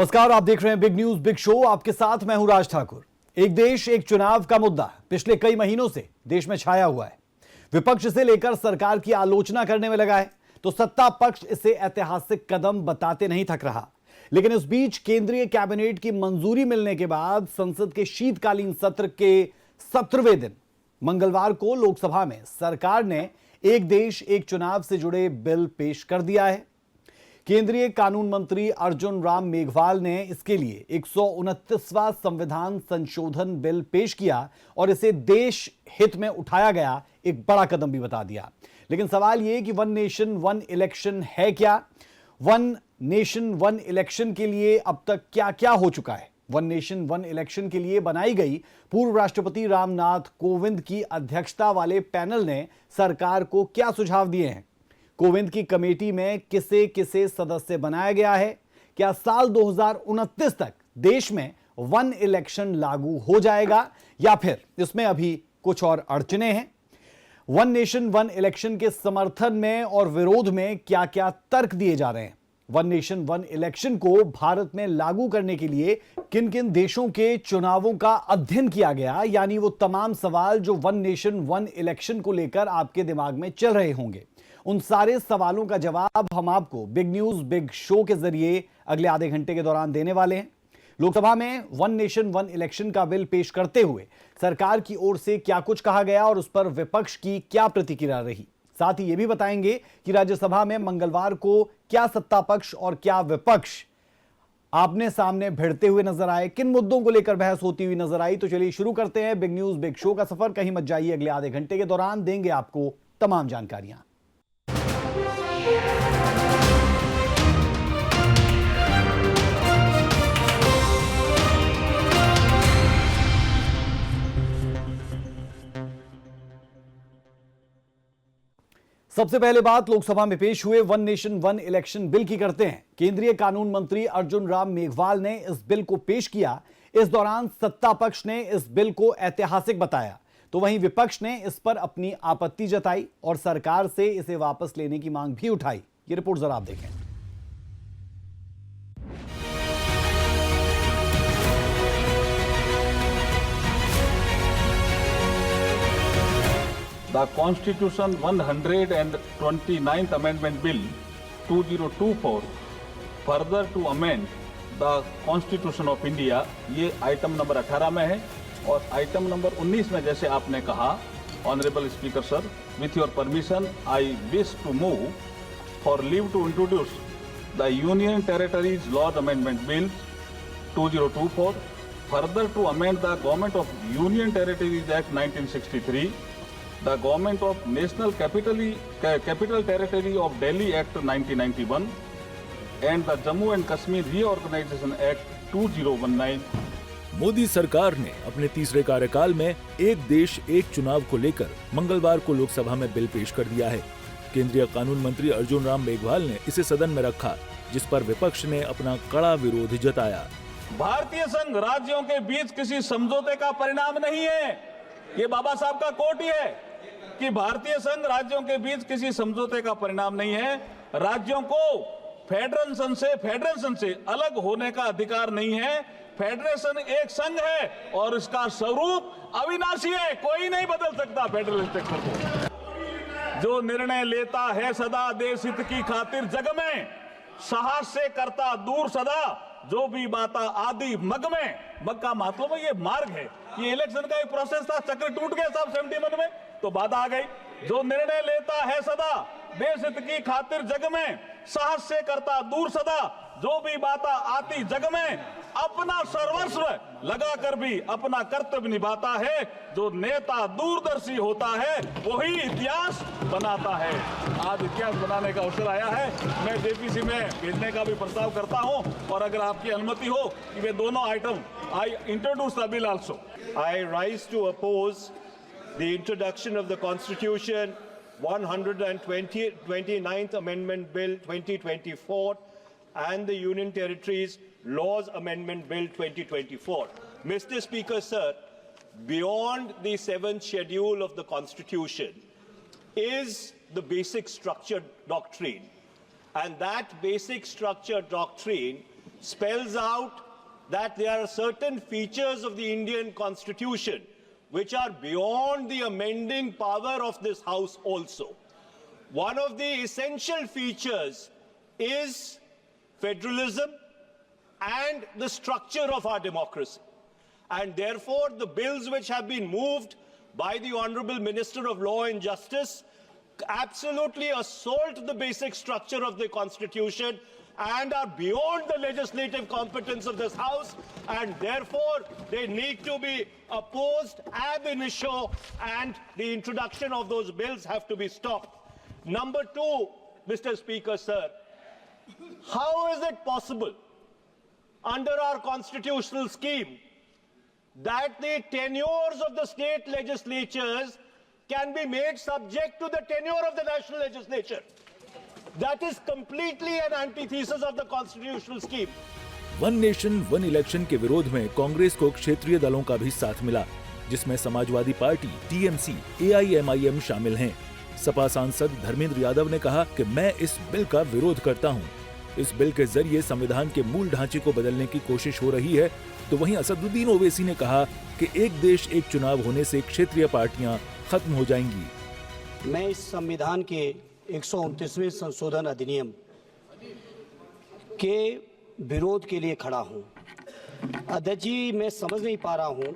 नमस्कार, आप देख रहे हैं बिग न्यूज बिग शो। आपके साथ मैं हूं राज ठाकुर। एक देश एक चुनाव का मुद्दा पिछले कई महीनों से देश में छाया हुआ है। विपक्ष इसे लेकर सरकार की आलोचना करने में लगा है तो सत्ता पक्ष इसे ऐतिहासिक कदम बताते नहीं थक रहा। लेकिन इस बीच केंद्रीय कैबिनेट की मंजूरी मिलने के बाद संसद के शीतकालीन सत्र के 17वें दिन मंगलवार को लोकसभा में सरकार ने एक देश एक चुनाव से जुड़े बिल पेश कर दिया है। केंद्रीय कानून मंत्री अर्जुन राम मेघवाल ने इसके लिए 129वां संविधान संशोधन बिल पेश किया और इसे देश हित में उठाया गया एक बड़ा कदम भी बता दिया। लेकिन सवाल यह कि वन नेशन वन इलेक्शन है क्या? वन नेशन वन इलेक्शन के लिए अब तक क्या क्या हो चुका है? वन नेशन वन इलेक्शन के लिए बनाई गई पूर्व राष्ट्रपति रामनाथ कोविंद की अध्यक्षता वाले पैनल ने सरकार को क्या सुझाव दिए हैं? कोविंद की कमेटी में किसे किसे सदस्य बनाया गया है? क्या साल 2029 तक देश में वन इलेक्शन लागू हो जाएगा या फिर इसमें अभी कुछ और अड़चने हैं? वन नेशन वन इलेक्शन के समर्थन में और विरोध में क्या क्या तर्क दिए जा रहे हैं? वन नेशन वन इलेक्शन को भारत में लागू करने के लिए किन किन देशों के चुनावों का अध्ययन किया गया? यानी वो तमाम सवाल जो वन नेशन वन इलेक्शन को लेकर आपके दिमाग में चल रहे होंगे, उन सारे सवालों का जवाब हम आपको बिग न्यूज बिग शो के जरिए अगले आधे घंटे के दौरान देने वाले हैं। लोकसभा में वन नेशन वन इलेक्शन का बिल पेश करते हुए सरकार की ओर से क्या कुछ कहा गया और उस पर विपक्ष की क्या प्रतिक्रिया रही। साथ ही यह भी बताएंगे कि राज्यसभा में मंगलवार को क्या सत्ता पक्ष और क्या विपक्ष आपने सामने भिड़ते हुए नजर आए, किन मुद्दों को लेकर बहस होती हुई नजर आई। तो चलिए शुरू करते हैं बिग न्यूज बिग शो का सफर। कहीं मत जाइए, अगले आधे घंटे के दौरान देंगे आपको तमाम जानकारियां। सबसे पहले बात लोकसभा में पेश हुए one nation one election bill की करते हैं। केंद्रीय कानून मंत्री अर्जुन राम मेघवाल ने इस बिल को पेश किया। इस दौरान सत्ता पक्ष ने इस बिल को ऐतिहासिक बताया तो वहीं विपक्ष ने इस पर अपनी आपत्ति जताई और सरकार से इसे वापस लेने की मांग भी उठाई। ये रिपोर्ट जरा आप देखें। The Constitution 129th Amendment Bill 2024 further to amend the Constitution of India, ये आइटम नंबर 18 में है और आइटम नंबर 19 में जैसे आपने कहा, honourable speaker sir, with your permission I wish to move for leave to introduce the Union Territories Laws Amendment Bill 2024 further to amend the Government of Union Territories Act 1963, the Government of National Capital Territory of Delhi Act 1991 and the Jammu and Kashmir Reorganization Act 2019। Modi सरकार ने अपने तीसरे कार्यकाल में एक देश एक चुनाव को लेकर मंगलवार को लोकसभा में बिल पेश कर दिया है। केंद्रीय कानून मंत्री अर्जुन राम मेघवाल ने इसे सदन में रखा, जिस पर विपक्ष ने अपना कड़ा विरोध जताया। भारतीय संघ राज्यों के बीच किसी समझौते का परिणाम नहीं है। ये बाबा साहब का कोट ही है कि भारतीय संघ राज्यों के बीच किसी समझौते का परिणाम नहीं है। राज्यों को फेडरेशन से अलग होने का अधिकार नहीं है। फेडरेशन एक संघ है और इसका स्वरूप अविनाशी है, कोई नहीं बदल सकता फेडरल स्ट्रक्चर को। जो निर्णय लेता है सदा देश हित की खातिर जग में, साहस से करता दूर सदा जो भी बाता आदि मग में। मग का मतलब ये मार्ग है। ये इलेक्शन का एक प्रोसेस था, चक्र टूट गया साहब 71 में, तो बाधा आ गई। जो निर्णय लेता है सदा देश हित की खातिर जग में, साहस से करता दूर सदा जो भी बाता आती जग में, अपना सर्वस्व लगा कर भी अपना कर्तव्य निभाता है। जो नेता दूरदर्शी होता है वही इतिहास बनाता है। आज इतिहास बनाने का अवसर आया है। मैं जेपीसी में भेजने का भी प्रस्ताव करता हूं और अगर आपकी अनुमति हो कि वे दोनों item I introduce the bill also. I rise to oppose the introduction of the Constitution 129th Amendment Bill 2024 and the Union Territories Laws Amendment Bill 2024. Mr. Speaker, sir, beyond the 7th schedule of the Constitution is the basic structure doctrine. And that basic structure doctrine spells out that there are certain features of the Indian Constitution which are beyond the amending power of this House also. One of the essential features is federalism and the structure of our democracy. And therefore, the bills which have been moved by the Honorable Minister of Law and Justice absolutely assault the basic structure of the Constitution and are beyond the legislative competence of this House, and therefore they need to be opposed ab initio, and the introduction of those bills have to be stopped. Number two, Mr. Speaker, sir, how is it possible under our constitutional scheme that the tenures of the state legislatures can be made subject to the tenure of the national legislature? That is completely an antithesis of the constitutional scheme. One nation one election के विरोध में कांग्रेस को क्षेत्रीय दलों का भी साथ मिला, जिसमें समाजवादी पार्टी, टीएमसी, एआईएमआईएम शामिल हैं। सपा सांसद धर्मेंद्र यादव ने कहा कि मैं इस बिल का विरोध करता हूं। इस बिल के जरिए संविधान के मूल ढांचे को बदलने की कोशिश हो रही है। तो वहीं असदुद्दीन ओवैसी ने कहा कि एक देश एक चुनाव होने से क्षेत्रीय पार्टियां खत्म हो जाएंगी। मैं इस संविधान के 129वें संशोधन अधिनियम के विरोध के लिए खड़ा हूं। अध्यक्ष जी, मैं समझ नहीं पा रहा हूं,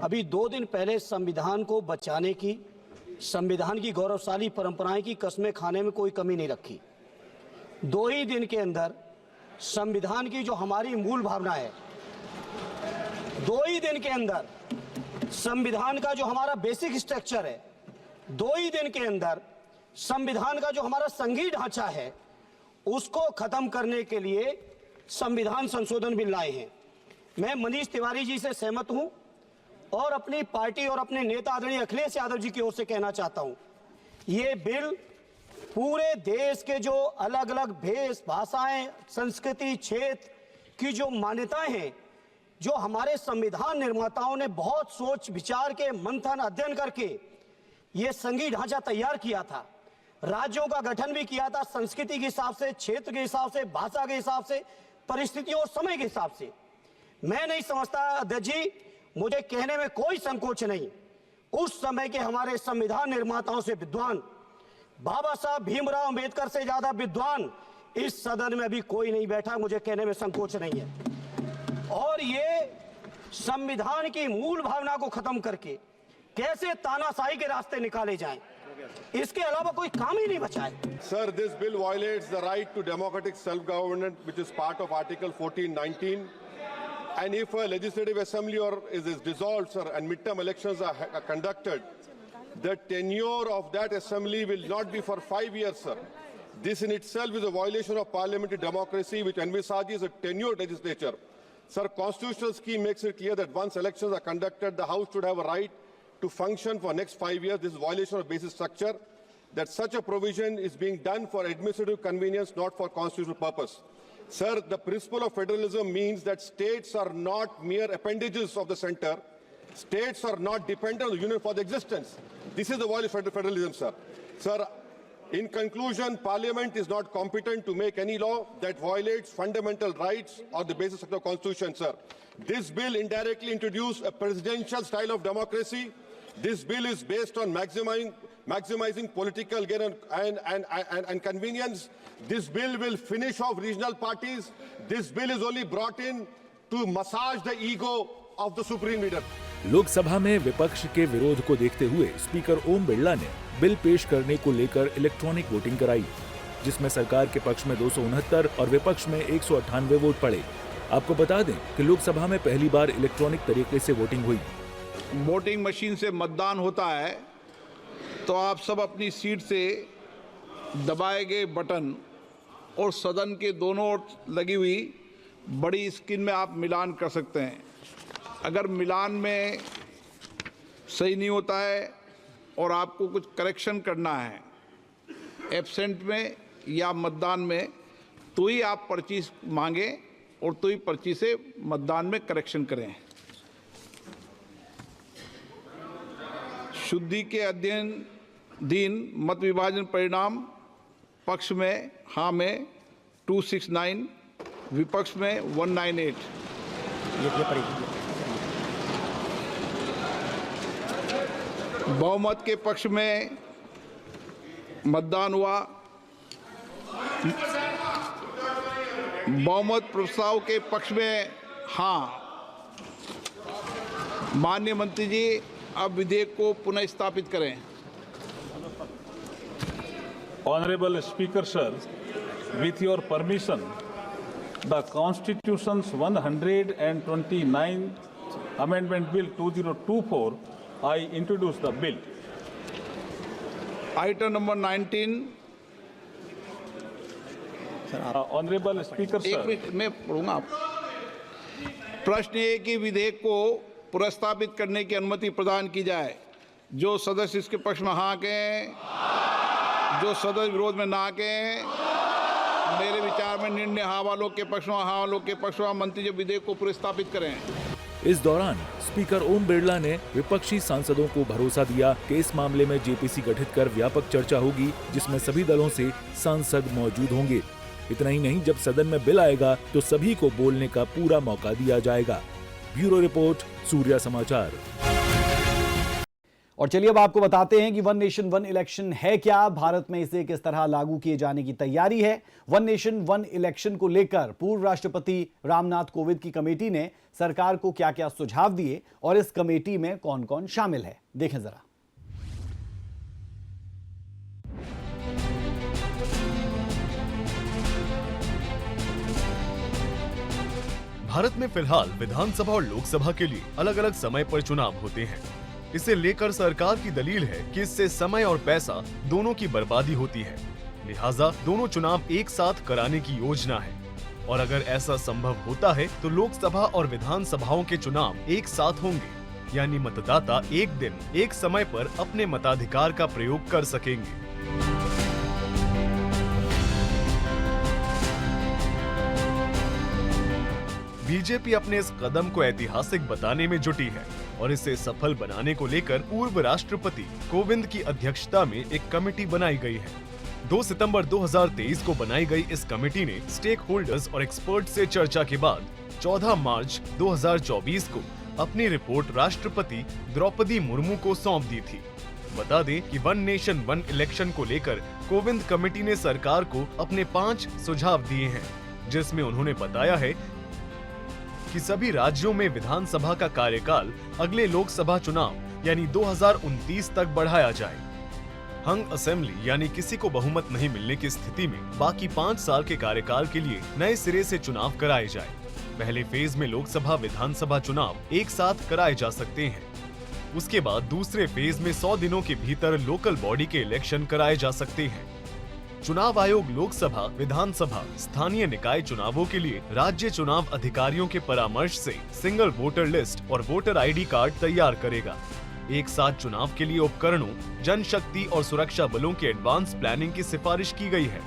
अभी 2 दिन पहले संविधान को बचाने की, संविधान की गौरवशाली परंपराएं की कस्में खाने में कोई कमी नहीं रखी। 2 ही दिन के अंदर संविधान की जो हमारी मूल भावना है, 2 ही दिन के अंदर संविधान का जो हमारा बेसिक स्ट्रक्चर है, 2 ही दिन के अंदर संविधान का जो हमारा संघीय ढांचा है, उसको खत्म करने के लिए संविधान संशोधन बिल लाए हैं। मैं मनीष तिवारी जी से सहमत हूं और अपनी पार्टी और अपने नेता आदरणीय अखिलेश यादव जी की ओर से कहना चाहता हूं, ये बिल पूरे देश के जो अलग अलग भेष, भाषाएं, संस्कृति, क्षेत्र की जो मान्यताएं हैं, जो हमारे संविधान निर्माताओं ने बहुत सोच विचार के मंथन अध्ययन करके ये संघीय ढांचा तैयार किया था, राज्यों का गठन भी किया था, संस्कृति के हिसाब से, क्षेत्र के हिसाब से, भाषा के हिसाब से, परिस्थितियों और समय के हिसाब से। मैं नहीं समझता अध्यक्ष जी, मुझे कहने में कोई संकोच नहीं, उस समय के हमारे संविधान निर्माताओं से विद्वान, बाबा साहब भीमराव अंबेडकर से ज्यादा विद्वान इस सदन में अभी कोई नहीं बैठा, मुझे कहने में संकोच नहीं है। और ये संविधान की मूल भावना को खत्म करके कैसे तानाशाही के रास्ते निकाले जाएं, इसके अलावा कोई काम ही नहीं बचा है। Sir, this bill violates the right to democratic self-government, which is part of Article 1419. And if a legislative assembly is dissolved, sir, and midterm elections are conducted, the tenure of that assembly will not be for 5 years, sir. This in itself is a violation of parliamentary democracy, which envisages a tenured legislature. Sir, constitutional scheme makes it clear that once elections are conducted, the House should have a right to function for next 5 years. This is a violation of basic structure. That such a provision is being done for administrative convenience, not for constitutional purpose. Sir, the principle of federalism means that states are not mere appendages of the center. States are not dependent on the union for their existence. This is the violation of federalism, sir. Sir, in conclusion, Parliament is not competent to make any law that violates fundamental rights or the basis of the Constitution, sir. This bill indirectly introduced a presidential style of democracy. This bill is based on maximizing political gain and convenience. This bill will finish off regional parties. This bill is only brought in to massage the ego of the supreme leader. Lok Sabha में विपक्ष के विरोध को देखते हुए speaker Om Birla ने bill पेश करने को लेकर इलेक्ट्रॉनिक वोटिंग कराई, जिसमें सरकार के पक्ष में 269 और विपक्ष में 198 वोट पड़े। आपको बता दें कि लोकसभा में पहली बार इलेक्ट्रॉनिक तरीके से वोटिंग हुई। वोटिंग मशीन से मतदान होता है तो आप सब अपनी सीट से दबाए गए बटन और सदन के दोनों ओर लगी हुई बड़ी स्क्रीन में आप मिलान कर सकते हैं। अगर मिलान में सही नहीं होता है और आपको कुछ करेक्शन करना है एब्सेंट में या मतदान में, तो ही आप पर्ची मांगें और तो ही पर्ची से मतदान में करेक्शन करें। शुद्धि के अध्ययन मत विभाजन परिणाम पक्ष में हाँ में 269 विपक्ष में 198। बहुमत के पक्ष में मतदान हुआ। बहुमत प्रस्ताव के पक्ष में हाँ। माननीय मंत्री जी, अब विधेयक को पुनः स्थापित करें। Honorable Speaker, sir, with your permission, the Constitution's 129th Amendment Bill 2024, I introduce the bill. Item number 19। Honorable Speaker, एक sir. मिनट मैं पढ़ूंगा। प्रश्न ये कि विधेयक को पुनर्स्थापित करने की अनुमति प्रदान की जाए। जो सदस्य इसके पक्ष में हाँ कहें, जो सदस्य विरोध में ना कहें। मेरे विचार में निर्णय हाँ वालों के पक्ष में, हाँ वालों के पक्ष में। मंत्री जी विधेयक को पुनर्स्थापित करें। इस दौरान स्पीकर ओम बिरला ने विपक्षी सांसदों को भरोसा दिया कि इस मामले में जेपीसी गठित कर व्यापक चर्चा होगी, जिसमें सभी दलों से सांसद मौजूद होंगे। इतना ही नहीं, जब सदन में बिल आएगा तो सभी को बोलने का पूरा मौका दिया जाएगा। ब्यूरो रिपोर्ट, सूर्या समाचार। और चलिए अब आपको बताते हैं कि वन नेशन वन इलेक्शन है क्या, भारत में इसे किस तरह लागू किए जाने की तैयारी है। वन नेशन वन इलेक्शन को लेकर पूर्व राष्ट्रपति रामनाथ कोविंद की कमेटी ने सरकार को क्या क्या सुझाव दिए और इस कमेटी में कौन कौन शामिल है, देखें जरा। भारत में फिलहाल विधानसभा और लोकसभा के लिए अलग अलग समय पर चुनाव होते हैं। इसे लेकर सरकार की दलील है कि इससे समय और पैसा दोनों की बर्बादी होती है, लिहाजा दोनों चुनाव एक साथ कराने की योजना है। और अगर ऐसा संभव होता है तो लोकसभा और विधानसभाओं के चुनाव एक साथ होंगे, यानी मतदाता एक दिन एक समय पर अपने मताधिकार का प्रयोग कर सकेंगे। बीजेपी अपने इस कदम को ऐतिहासिक बताने में जुटी है और इसे सफल बनाने को लेकर पूर्व राष्ट्रपति कोविंद की अध्यक्षता में एक कमेटी बनाई गई है। 2 सितंबर 2023 को बनाई गई इस कमेटी ने स्टेक होल्डर्स और एक्सपर्ट से चर्चा के बाद 14 मार्च 2024 को अपनी रिपोर्ट राष्ट्रपति द्रौपदी मुर्मू को सौंप दी थी। बता दें कि वन नेशन वन इलेक्शन को लेकर कोविंद कमेटी ने सरकार को अपने 5 सुझाव दिए हैं, जिसमें उन्होंने बताया है कि सभी राज्यों में विधानसभा का कार्यकाल अगले लोकसभा चुनाव यानी 2029 तक बढ़ाया जाए। हंग असेंबली यानी किसी को बहुमत नहीं मिलने की स्थिति में बाकी 5 साल के कार्यकाल के लिए नए सिरे से चुनाव कराए जाए। पहले फेज में लोकसभा विधानसभा चुनाव एक साथ कराए जा सकते हैं। उसके बाद दूसरे फेज में 100 दिनों के भीतर लोकल बॉडी के इलेक्शन कराए जा सकते हैं। चुनाव आयोग लोकसभा, विधानसभा, स्थानीय निकाय चुनावों के लिए राज्य चुनाव अधिकारियों के परामर्श से सिंगल वोटर लिस्ट और वोटर आईडी कार्ड तैयार करेगा। एक साथ चुनाव के लिए उपकरणों, जनशक्ति और सुरक्षा बलों की एडवांस प्लानिंग की सिफारिश की गई है।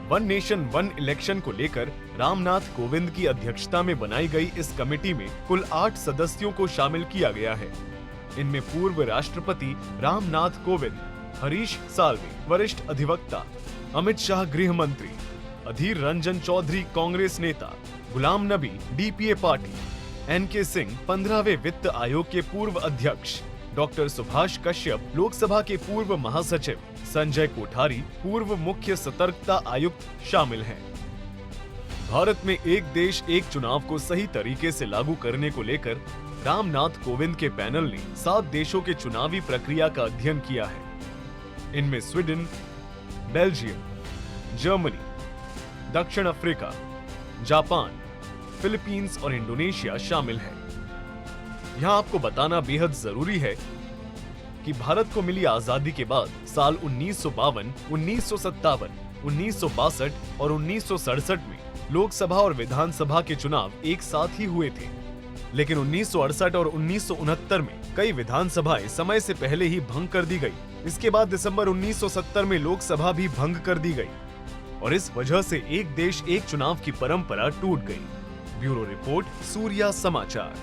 वन नेशन वन इलेक्शन को लेकर रामनाथ कोविंद की अध्यक्षता में बनाई गई इस कमेटी में कुल 8 सदस्यों को शामिल किया गया है। इनमें पूर्व राष्ट्रपति रामनाथ कोविंद, हरीश साल्वे वरिष्ठ अधिवक्ता, अमित शाह गृह मंत्री, अधीर रंजन चौधरी कांग्रेस नेता, Ghulam Nabi DPA party, N K Singh 15वें वित्त आयोग के पूर्व अध्यक्ष, डॉक्टर सुभाष कश्यप लोकसभा के पूर्व महासचिव, संजय कोठारी पूर्व मुख्य सतर्कता आयुक्त शामिल हैं। भारत में एक देश एक चुनाव को सही तरीके से लागू करने को लेकर रामनाथ कोविंद के पैनल ने 7 देशों के चुनावी प्रक्रिया का अध्ययन किया है। इनमें स्वीडन, बेल्जियम, जर्मनी, दक्षिण अफ्रीका, जापान, फिलीपींस और इंडोनेशिया शामिल है। यहाँ आपको बताना बेहद जरूरी है कि भारत को मिली आजादी के बाद साल 1952, 1957, 1962 और 1967 में लोकसभा और विधानसभा के चुनाव एक साथ ही हुए थे, लेकिन 1968 और 1969 में कई विधानसभाएं समय से पहले ही भंग कर दी गई। इसके बाद दिसंबर 1970 में लोकसभा भी भंग कर दी गई और इस वजह से एक देश एक चुनाव की परंपरा टूट गई। ब्यूरो रिपोर्ट, सूर्या समाचार।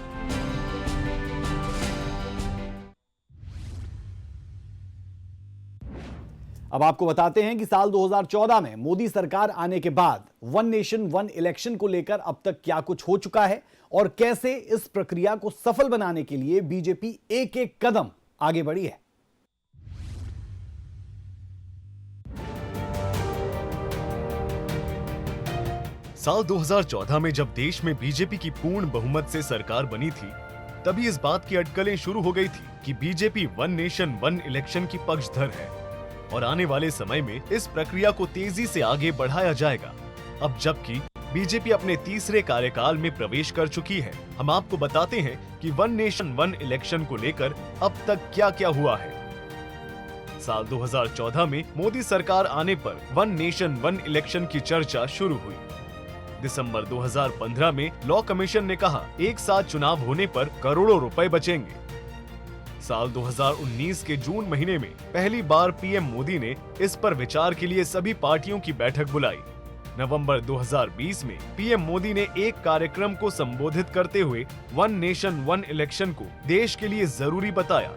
अब आपको बताते हैं कि साल 2014 में मोदी सरकार आने के बाद वन नेशन वन इलेक्शन को लेकर अब तक क्या कुछ हो चुका है और कैसे इस प्रक्रिया को सफल बनाने के लिए बीजेपी एक एक कदम आगे बढ़ी है। साल 2014 में जब देश में बीजेपी की पूर्ण बहुमत से सरकार बनी थी, तभी इस बात की अटकलें शुरू हो गई थी कि BJP one nation one election की पक्षधर है और आने वाले समय में इस प्रक्रिया को तेजी से आगे बढ़ाया जाएगा। अब जबकि बीजेपी अपने तीसरे कार्यकाल में प्रवेश कर चुकी है, हम आपको बताते हैं कि वन नेशन वन इलेक्शन को लेकर अब तक क्या क्या हुआ है। साल 2014 में मोदी सरकार आने पर वन नेशन वन इलेक्शन की चर्चा शुरू हुई। दिसंबर 2015 में लॉ कमीशन ने कहा एक साथ चुनाव होने पर करोड़ों रुपए बचेंगे। साल 2019 के जून महीने में पहली बार पीएम मोदी ने इस पर विचार के लिए सभी पार्टियों की बैठक बुलाई। नवंबर 2020 में पीएम मोदी ने एक कार्यक्रम को संबोधित करते हुए वन नेशन वन इलेक्शन को देश के लिए जरूरी बताया।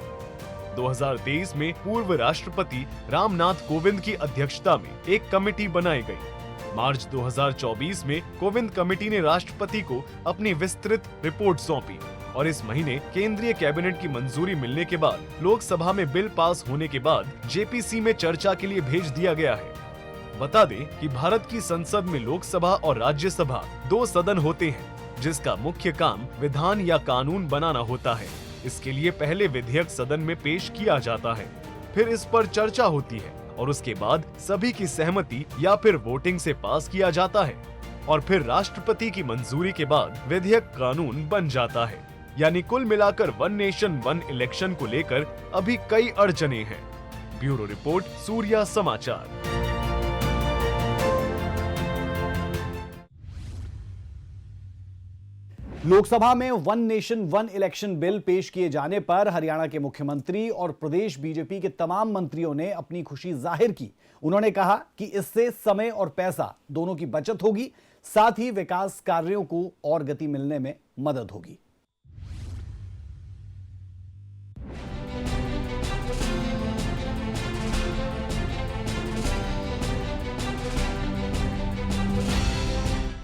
2023 में पूर्व राष्ट्रपति रामनाथ कोविंद की अध्यक्षता में एक कमेटी बनाई गई। मार्च 2024 में कोविंद कमेटी ने राष्ट्रपति को अपनी विस्तृत रिपोर्ट सौंपी और इस महीने केंद्रीय कैबिनेट की मंजूरी मिलने के बाद लोकसभा में बिल पास होने के बाद जेपीसी में चर्चा के लिए भेज दिया गया है। बता दें कि भारत की संसद में लोकसभा और राज्यसभा 2 सदन होते हैं, जिसका मुख्य काम विधान या कानून बनाना होता है। इसके लिए पहले विधेयक सदन में पेश किया जाता है, फिर इस पर चर्चा होती है और उसके बाद सभी की सहमति या फिर वोटिंग से पास किया जाता है और फिर राष्ट्रपति की मंजूरी के बाद विधेयक कानून बन जाता है। यानी कुल मिलाकर वन नेशन वन इलेक्शन को लेकर अभी कई अड़चने हैं। ब्यूरो रिपोर्ट, सूर्या समाचार। लोकसभा में one nation one election bill पेश किए जाने पर हरियाणा के मुख्यमंत्री और प्रदेश बीजेपी के तमाम मंत्रियों ने अपनी खुशी जाहिर की। उन्होंने कहा कि इससे समय और पैसा दोनों की बचत होगी, साथ ही विकास कार्यों को और गति मिलने में मदद होगी।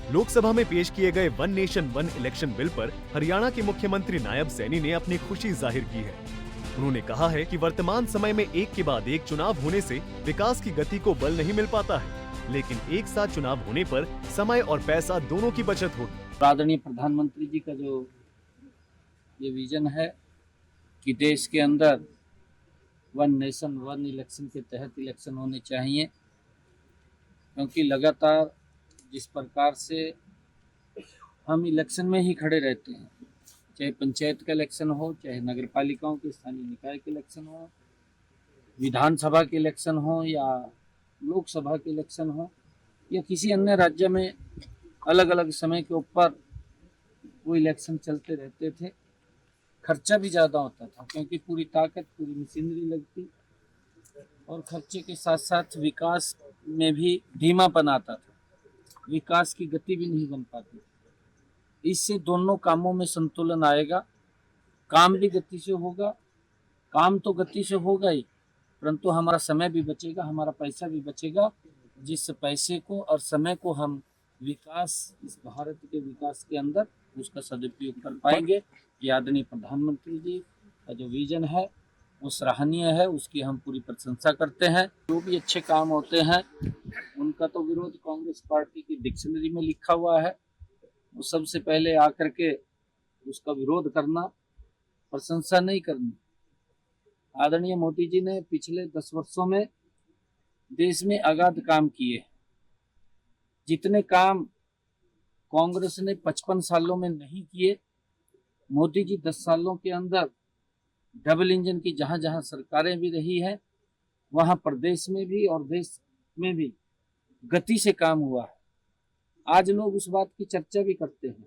लोकसभा में पेश किए गए one nation one election bill पर हरियाणा के मुख्यमंत्री नायब सैनी ने अपनी खुशी जाहिर की है। उन्होंने कहा है कि वर्तमान समय में एक के बाद एक चुनाव होने से विकास की गति को बल नहीं मिल पाता है, लेकिन एक साथ चुनाव होने पर समय और पैसा दोनों की बचत होगी। आदरणीय प्रधानमंत्री जी का जो ये विजन है कि देश के अंदर वन नेशन वन इलेक्शन के तहत इलेक्शन होने चाहिए, क्योंकि लगातार जिस प्रकार से हम इलेक्शन में ही खड़े रहते हैं, चाहे पंचायत का इलेक्शन हो, चाहे नगर पालिकाओं के स्थानीय निकाय के इलेक्शन हो, विधानसभा के इलेक्शन हो या लोकसभा के इलेक्शन हो या किसी अन्य राज्य में अलग अलग समय के ऊपर वो इलेक्शन चलते रहते थे। खर्चा भी ज़्यादा होता था क्योंकि पूरी ताकत, पूरी मशीनरी लगती और खर्चे के साथ साथ विकास में भी धीमापन आता था, विकास की गति भी नहीं बन पाती। इससे दोनों कामों में संतुलन आएगा, काम भी गति से होगा, काम तो गति से होगा ही, परंतु हमारा समय भी बचेगा, हमारा पैसा भी बचेगा, जिस पैसे को और समय को हम विकास, इस भारत के विकास के अंदर उसका सदुपयोग कर पाएंगे। ये आदरणीय प्रधानमंत्री जी का जो विजन है वो सराहनीय है, उसकी हम पूरी प्रशंसा करते हैं। जो भी अच्छे काम होते हैं उनका तो विरोध कांग्रेस पार्टी की डिक्शनरी में लिखा हुआ है, वो सबसे पहले आकर के उसका विरोध करना, प्रशंसा नहीं करनी। आदरणीय मोदी जी ने पिछले 10 वर्षों में देश में अगाध काम किए। जितने काम कांग्रेस ने 55 सालों में नहीं किए, मोदी जी 10 सालों के अंदर डबल इंजन की जहां जहां सरकारें भी रही हैं, वहां प्रदेश में भी और देश में भी गति से काम हुआ है। आज लोग उस बात की चर्चा भी करते हैं,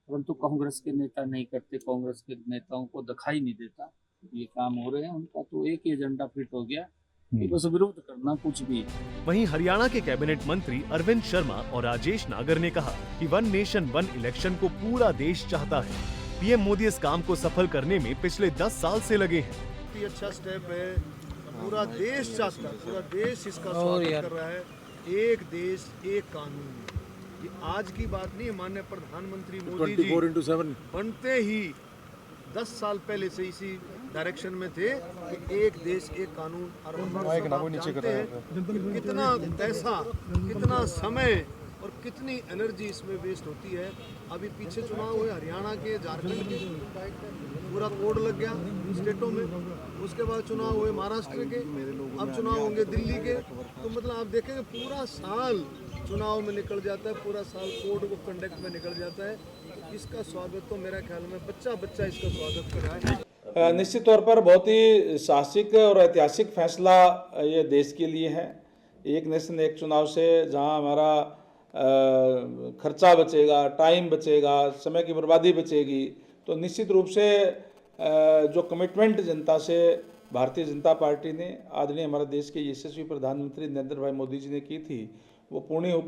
परंतु कांग्रेस के नेता नहीं करते, कांग्रेस के नेताओं को दिखाई नहीं देता ये काम हो रहे हैं। उनका तो एक ही एजेंडा फिट हो गया कि बस विरोध करना, कुछ भी। वहीं हरियाणा के कैबिनेट मंत्री अरविंद शर्मा और राजेश नागर ने कहा कि वन नेशन वन इलेक्शन को पूरा देश चाहता है। पीएम मोदी इस काम को सफल करने में पिछले 10 साल से लगे हैं। अच्छा स्टेप है पूरा देश चाहता है, पूरा देश इसका स्वागत कर रहा है। एक देश एक कानून, ये आज की बात नहीं है। माननीय प्रधानमंत्री मोदी जी 24/7 बनते ही 10 साल पहले से इसी डायरेक्शन में थे कि एक देश एक कानून। और हम जानते हैं कि कितना पैसा, कितना समय और कितनी एनर्जी इसमें वेस्ट होती है। अभी पीछे चुनाव हुए हरियाणा के, झारखंड के, पूरा कोड लग गया स्टेटों में। उसके बाद चुनाव हुए महाराष्ट्र के, अब चुनाव होंगे दिल्ली के। तो मतलब आप देखेंगे पूरा साल चुनाव में निकल जाता है, पूरा साल कोड को कंडक्ट में निकल जाता है। इसका स्वागत तो मेरा ख्याल में बच्चा बच्चा इसका स्वागत कर रहा है। निश्चित तौर पर बहुत ही साहसिक और ऐतिहासिक फैसला ये देश के लिए है। एक नेशन एक चुनाव से जहां हमारा खर्चा बचेगा, टाइम बचेगा, समय की बर्बादी बचेगी, तो निश्चित रूप से जो कमिटमेंट जनता से भारतीय जनता पार्टी ने, आदरणीय हमारे देश के यशस्वी प्रधानमंत्री नरेंद्र भाई मोदी जी ने की थी, वो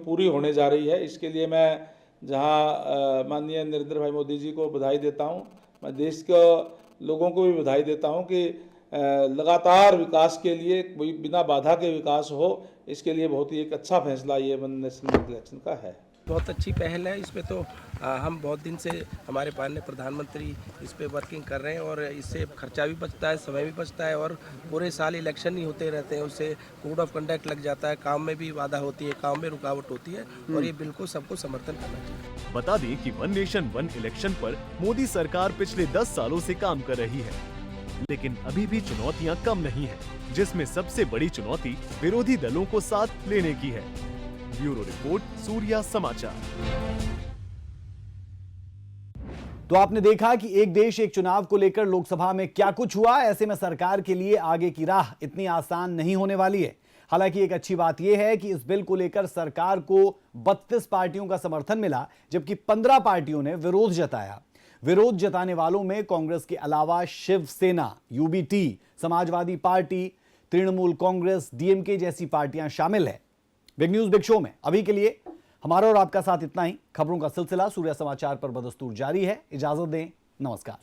पूरी होने जा रही है। इसके लिए मैं जहां माननीय नरेंद्र भाई मोदी जी को बधाई देता हूं, मैं देश के लोगों को भी बधाई देता हूं कि लगातार विकास के लिए कोई बिना बाधा के विकास हो, इसके लिए बहुत ही एक अच्छा फैसला ये वन नेशन इलेक्शन का है। बहुत अच्छी पहल है। इसमें तो हम बहुत दिन से हमारे माननीय प्रधानमंत्री इस पे वर्किंग कर रहे हैं और इससे खर्चा भी बचता है, समय भी बचता है और पूरे साल इलेक्शन ही होते रहते हैं। उससे कोड ऑफ कंडक्ट लग जाता है, काम में भी बाधा होती है, काम में रुकावट होती है और ये बिल को सबको समर्थन करना चाहिए। बता दें कि वन नेशन वन इलेक्शन पर मोदी सरकार पिछले 10 सालों से काम कर रही है, लेकिन अभी भी चुनौतियां कम नहीं है, जिसमें सबसे बड़ी चुनौती विरोधी दलों को साथ लेने की है। ब्यूरो रिपोर्ट, सूर्या समाचार। तो आपने देखा कि एक देश एक चुनाव को लेकर लोकसभा में क्या कुछ हुआ। ऐसे में सरकार के लिए आगे की राह इतनी आसान नहीं होने वाली है। हालांकि एक अच्छी बात यह है कि इस बिल को लेकर सरकार को 32 पार्टियों का समर्थन मिला, जबकि 15 पार्टियों ने विरोध जताया। विरोध जताने वालों में कांग्रेस के अलावा Shiv Sena, UBT, Samajwadi party, Trinamool Congress, DMK जैसी पार्टियां शामिल है। बिग न्यूज बिग शो में अभी के लिए हमारा और आपका साथ इतना ही। खबरों का सिलसिला सूर्या समाचार पर बदस्तूर जारी है। इजाजत दें, नमस्कार।